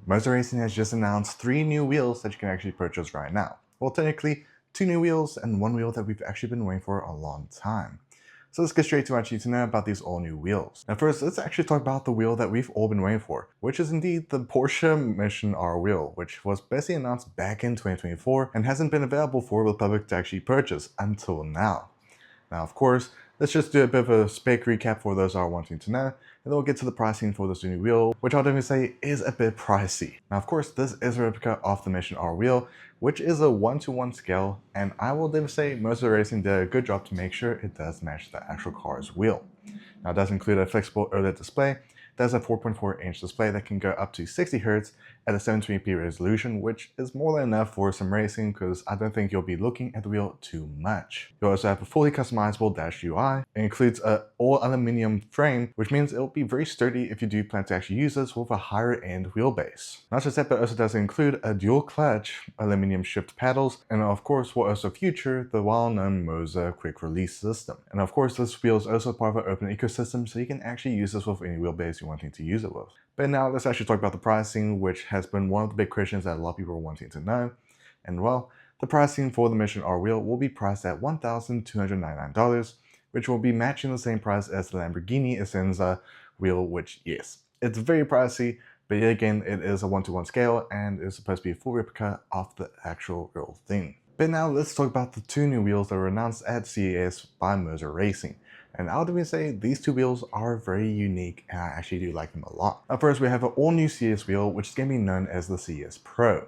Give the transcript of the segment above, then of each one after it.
Moza Racing has just announced 3 new wheels that you can actually purchase right now. Well, technically, 2 new wheels and 1 wheel that we've actually been waiting for a long time. So let's get straight to what you need to know about these all new wheels. Now first, let's actually talk about the wheel that we've all been waiting for, which is indeed the Porsche Mission R wheel, which was basically announced back in 2024 and hasn't been available for the public to actually purchase until now. Now, of course, let's just do a bit of a spec recap for those who are wanting to know, and then we'll get to the pricing for this new wheel, which I'll definitely say is a bit pricey. Now, of course, this is a replica of the Mission R wheel, which is a 1:1 scale, and I will definitely say Moza Racing did a good job to make sure it does match the actual car's wheel. Now, it does include a flexible OLED display. There's a 4.4-inch display that can go up to 60 Hz at a 720p resolution, which is more than enough for some racing because I don't think you'll be looking at the wheel too much. You'll also have a fully customizable dash UI. It includes an all-aluminum frame, which means it'll be very sturdy if you do plan to actually use this with a higher-end wheelbase. Not just that, but it also does include a dual-clutch aluminum shift paddles, and of course will also feature the well-known Moza quick-release system. And of course, this wheel is also part of an open ecosystem, so you can actually use this with any wheelbase you wanting to use it with. But now let's actually talk about the pricing, which has been one of the big questions that a lot of people are wanting to know. And well, the pricing for the Mission R wheel will be priced at $1,299, which will be matching the same price as the Lamborghini Essenza wheel, which yes, it's very pricey, but yet again, it is a 1:1 scale and is supposed to be a full replica of the actual real thing. But now let's talk about the 2 new wheels that were announced at CES by Moza Racing. And I'll definitely say these 2 wheels are very unique and I actually do like them a lot. Now first, we have an all-new CES wheel, which is going to be known as the CES Pro.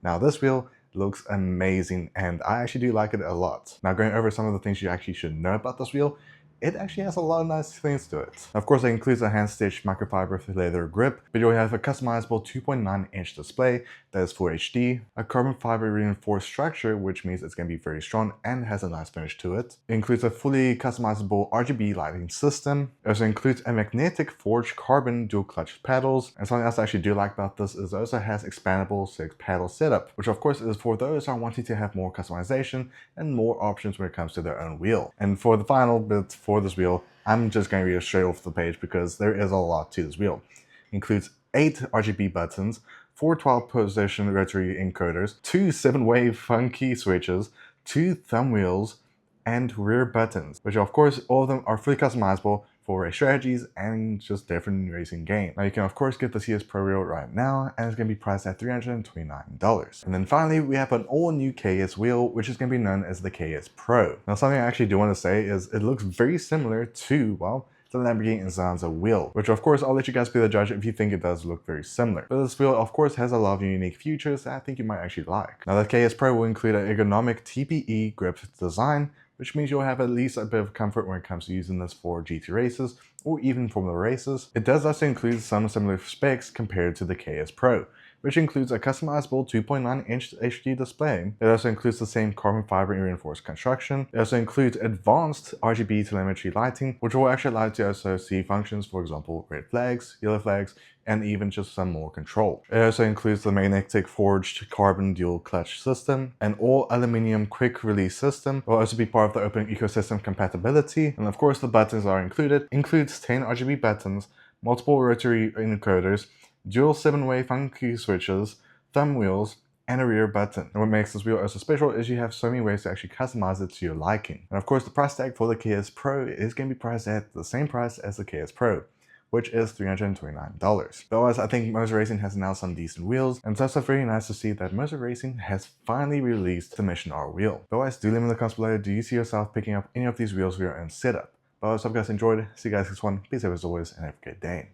Now this wheel looks amazing and I actually do like it a lot. Now going over some of the things you actually should know about this wheel, it actually has a lot of nice things to it. Of course, it includes a hand-stitched microfiber leather grip, but you'll have a customizable 2.9-inch display that is Full HD, a carbon fiber reinforced structure, which means it's going to be very strong and has a nice finish to it. It includes a fully customizable RGB lighting system. It also includes a magnetic forged carbon dual clutch paddles, and something else I actually do like about this is it also has expandable 6-paddle setup, which of course is for those who are wanting to have more customization and more options when it comes to their own wheel. And for the final bit for this wheel, I'm just going to read it straight off the page because there is a lot to this wheel. It includes 8 RGB buttons, 4 12-position rotary encoders, 2 7-way funky switches, 2 thumb wheels, and rear buttons, which of course all of them are fully customizable for race strategies and just different racing games. Now you can of course get the CES Pro wheel right now and it's going to be priced at $329. And then finally we have an all new KS wheel, which is going to be known as the KS Pro. Now something I actually do want to say is it looks very similar to, well, the Lamborghini Essenza wheel, which of course I'll let you guys be the judge if you think it does look very similar. But this wheel of course has a lot of unique features that I think you might actually like. Now the KS Pro will include an ergonomic TPE grip design, which means you'll have at least a bit of comfort when it comes to using this for GT races or even Formula races. It does also include some similar specs compared to the KS Pro, which includes a customizable 2.9-inch HD display. It also includes the same carbon fiber reinforced construction. It also includes advanced RGB telemetry lighting, which will actually allow you to also see functions, for example, red flags, yellow flags, and even just some more control. It also includes the magnetic forged carbon dual clutch system, an all aluminum quick release system. Will also be part of the open ecosystem compatibility. And of course the buttons are included. Includes 10 RGB buttons, multiple rotary encoders, dual 7-way funky switches, thumb wheels, and a rear button. And what makes this wheel also special is you have so many ways to actually customize it to your liking. And of course the price tag for the KS Pro is going to be priced at the same price as the KS Pro, which is $329. But otherwise, I think Moza Racing has announced some decent wheels, and it's also very nice to see that Moza Racing has finally released the Mission R wheel. But otherwise, do let me in the comments below, do you see yourself picking up any of these wheels for your own setup? But otherwise, I hope you guys enjoyed. See you guys next one. Peace out as always, and have a good day.